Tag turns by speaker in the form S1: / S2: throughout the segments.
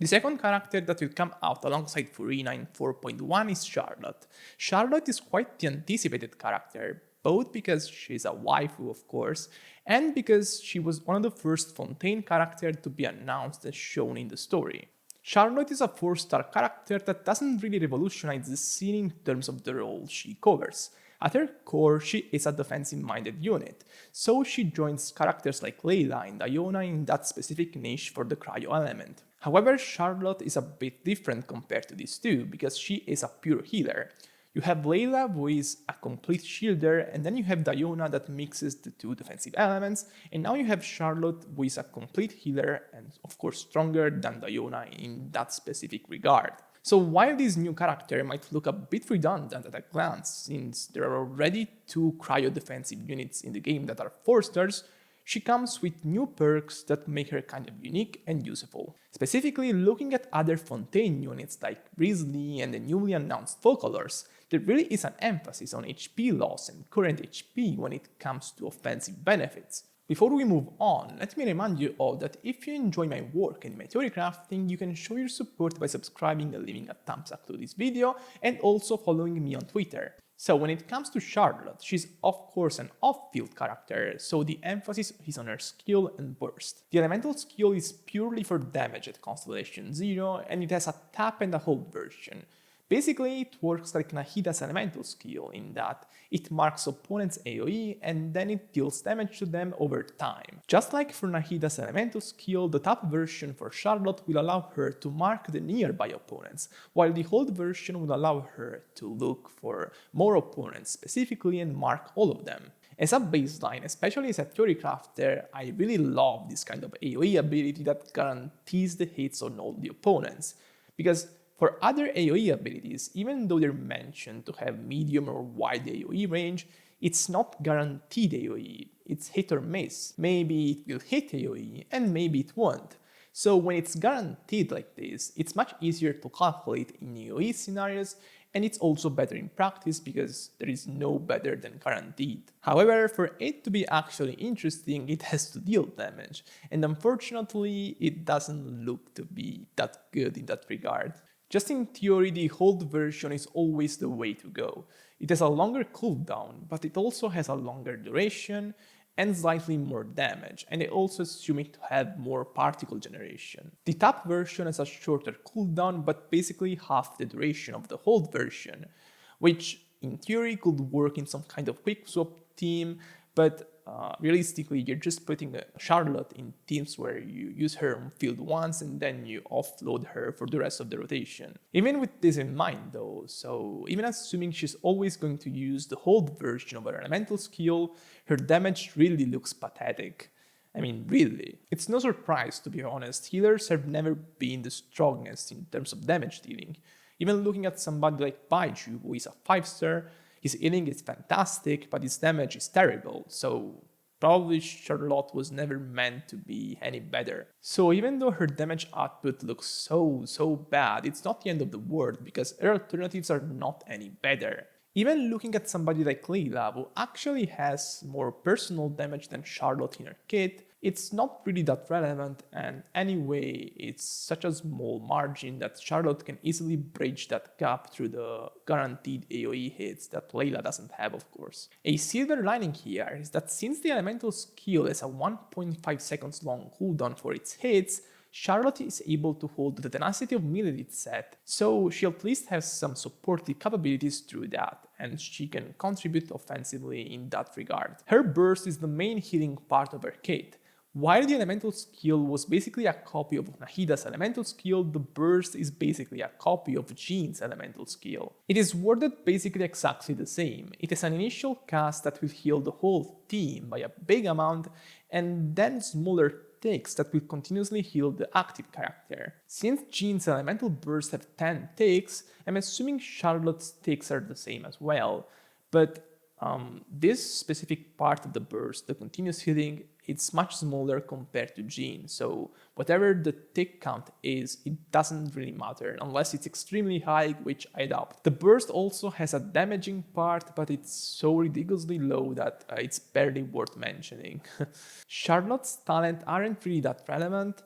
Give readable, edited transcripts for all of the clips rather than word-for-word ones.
S1: The second character that will come out alongside Furina in 4.1 is Charlotte. Charlotte is quite the anticipated character, both because she's a waifu of course, and because she was one of the first Fontaine characters to be announced and shown in the story. Charlotte is a 4-star character that doesn't really revolutionize the scene in terms of the role she covers. At her core, she is a defensive-minded unit, so she joins characters like Layla and Iona in that specific niche for the cryo element. However, Charlotte is a bit different compared to these two, because she is a pure healer. You have Layla, who is a complete shielder, and then you have Iona that mixes the two defensive elements, and now you have Charlotte, who is a complete healer and of course stronger than Iona in that specific regard. So while this new character might look a bit redundant at a glance, since there are already 2 cryo defensive units in the game that are 4 stars, she comes with new perks that make her kind of unique and useful. Specifically, looking at other Fontaine units like Grizzly and the newly announced Vocalors, there really is an emphasis on HP loss and current HP when it comes to offensive benefits. Before we move on, let me remind you all that if you enjoy my work and my theory crafting, you can show your support by subscribing and leaving a thumbs up to this video, and also following me on Twitter. So when it comes to Charlotte, she's of course an off-field character, so the emphasis is on her skill and burst. The elemental skill is purely for damage at Constellation 0, and it has a tap and a hold version. Basically, it works like Nahida's elemental skill in that it marks opponents' AoE and then it deals damage to them over time. Just like for Nahida's elemental skill, the tap version for Charlotte will allow her to mark the nearby opponents, while the hold version will allow her to look for more opponents specifically and mark all of them. As a baseline, especially as a theory crafter, I really love this kind of AoE ability that guarantees the hits on all the opponents, because for other AoE abilities, even though they're mentioned to have medium or wide AoE range, it's not guaranteed AoE, it's hit or miss. Maybe it will hit AoE and maybe it won't. So when it's guaranteed like this, it's much easier to calculate in AoE scenarios, and it's also better in practice because there is no better than guaranteed. However, for it to be actually interesting, it has to deal damage, and unfortunately, it doesn't look to be that good in that regard. Just in theory, the hold version is always the way to go. It has a longer cooldown, but it also has a longer duration and slightly more damage, and they also assume it to have more particle generation. The tap version has a shorter cooldown, but basically half the duration of the hold version, which in theory could work in some kind of quick swap team, but realistically, you're just putting a Charlotte in teams where you use her on field once and then you offload her for the rest of the rotation. Even with this in mind though, so even assuming she's always going to use the hold version of her elemental skill, her damage really looks pathetic. I mean, really. It's no surprise, to be honest, healers have never been the strongest in terms of damage dealing. Even looking at somebody like Baiju, who is a 5-star, his healing is fantastic, but his damage is terrible, so probably Charlotte was never meant to be any better. So even though her damage output looks so bad, it's not the end of the world because her alternatives are not any better. Even looking at somebody like Layla, who actually has more personal damage than Charlotte in her kit, it's not really that relevant, and anyway, it's such a small margin that Charlotte can easily bridge that gap through the guaranteed AoE hits that Layla doesn't have, of course. A silver lining here is that since the elemental skill has a 1.5 seconds long cooldown for its hits, Charlotte is able to hold the tenacity of melee set, so she at least has some supportive capabilities through that, and she can contribute offensively in that regard. Her burst is the main healing part of her kit. While the elemental skill was basically a copy of Nahida's elemental skill, the burst is basically a copy of Jean's elemental skill. It is worded basically exactly the same. It is an initial cast that will heal the whole team by a big amount, and then smaller ticks that will continuously heal the active character. Since Jean's elemental bursts have 10 ticks, I'm assuming Charlotte's ticks are the same as well, but this specific part of the burst, the continuous healing, it's much smaller compared to Jean, so whatever the tick count is, it doesn't really matter, unless it's extremely high, which I doubt. The burst also has a damaging part, but it's so ridiculously low that it's barely worth mentioning. Charlotte's talent aren't really that relevant.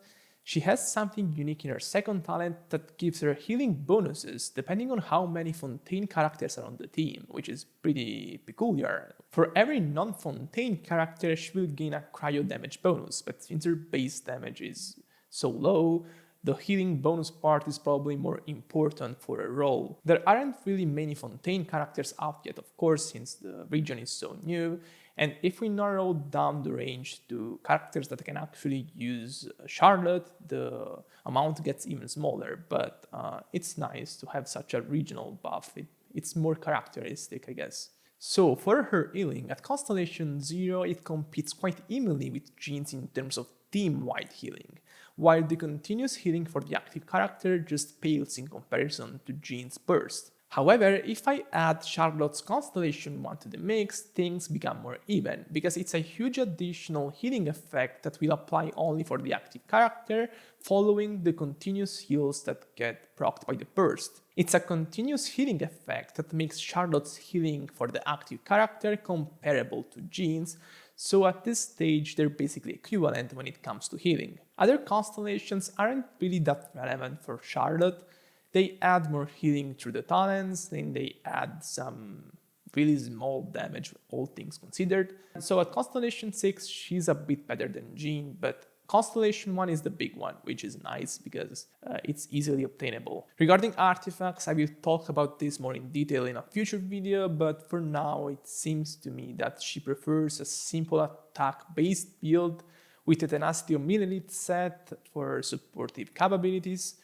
S1: She has something unique in her second talent that gives her healing bonuses depending on how many Fontaine characters are on the team, which is pretty peculiar. For every non-Fontaine character, she will gain a cryo damage bonus, but since her base damage is so low, the healing bonus part is probably more important for a role. There aren't really many Fontaine characters out yet, of course, since the region is so new, and if we narrow down the range to characters that can actually use Charlotte, the amount gets even smaller, but it's nice to have such a regional buff. It's more characteristic, I guess. So for her healing, at Constellation 0 it competes quite evenly with Jean's in terms of team-wide healing, while the continuous healing for the active character just pales in comparison to Jean's burst. However, if I add Charlotte's Constellation 1 to the mix, things become more even, because it's a huge additional healing effect that will apply only for the active character, following the continuous heals that get procced by the burst. It's a continuous healing effect that makes Charlotte's healing for the active character comparable to Jean's, so at this stage they're basically equivalent when it comes to healing. Other constellations aren't really that relevant for Charlotte. They add more healing through the talents, then they add some really small damage, all things considered. So at Constellation 6, she's a bit better than Jean, but Constellation 1 is the big one, which is nice because it's easily obtainable. Regarding artifacts, I will talk about this more in detail in a future video, but for now it seems to me that she prefers a simple attack-based build with a Tenacity of Millelith set for supportive capabilities.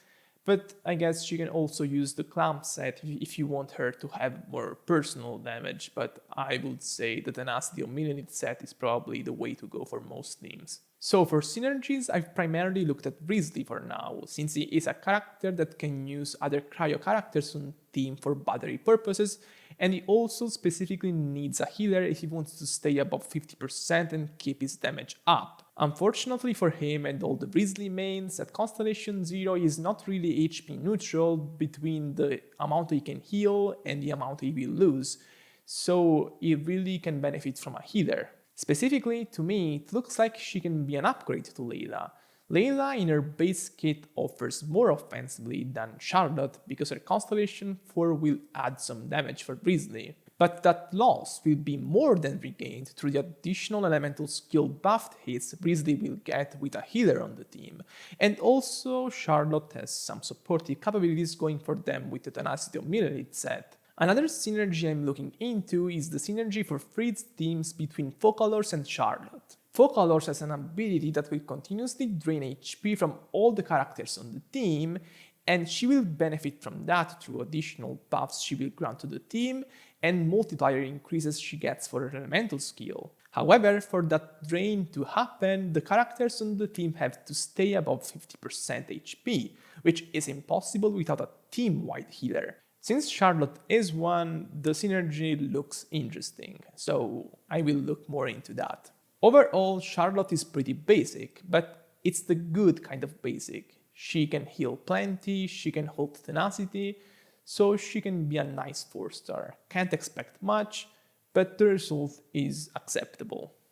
S1: But I guess she can also use the Clamp set if you want her to have more personal damage, but I would say the Tenacity of Millelith set is probably the way to go for most teams. So for synergies, I've primarily looked at Risley for now, since he is a character that can use other cryo characters on team for battery purposes, and he also specifically needs a healer if he wants to stay above 50% and keep his damage up. Unfortunately for him and all the Risley mains, at Constellation 0 he is not really HP neutral between the amount he can heal and the amount he will lose, so he really can benefit from a healer. Specifically, to me, it looks like she can be an upgrade to Layla. Layla in her base kit offers more offensively than Charlotte because her Constellation 4 will add some damage for Risley. But that loss will be more than regained through the additional elemental skill buffed hits Risley will get with a healer on the team. And also Charlotte has some supportive capabilities going for them with the Tenacity of Millelith set. Another synergy I'm looking into is the synergy for Fritz teams between Focalors and Charlotte. Focalors has an ability that will continuously drain HP from all the characters on the team, and she will benefit from that through additional buffs she will grant to the team and multiplier increases she gets for her elemental skill. However, for that drain to happen, the characters on the team have to stay above 50% HP, which is impossible without a team-wide healer. Since Charlotte is one, the synergy looks interesting, so I will look more into that. Overall, Charlotte is pretty basic, but it's the good kind of basic. She can heal plenty, she can hold tenacity, so she can be a nice 4-star. Can't expect much, but the result is acceptable.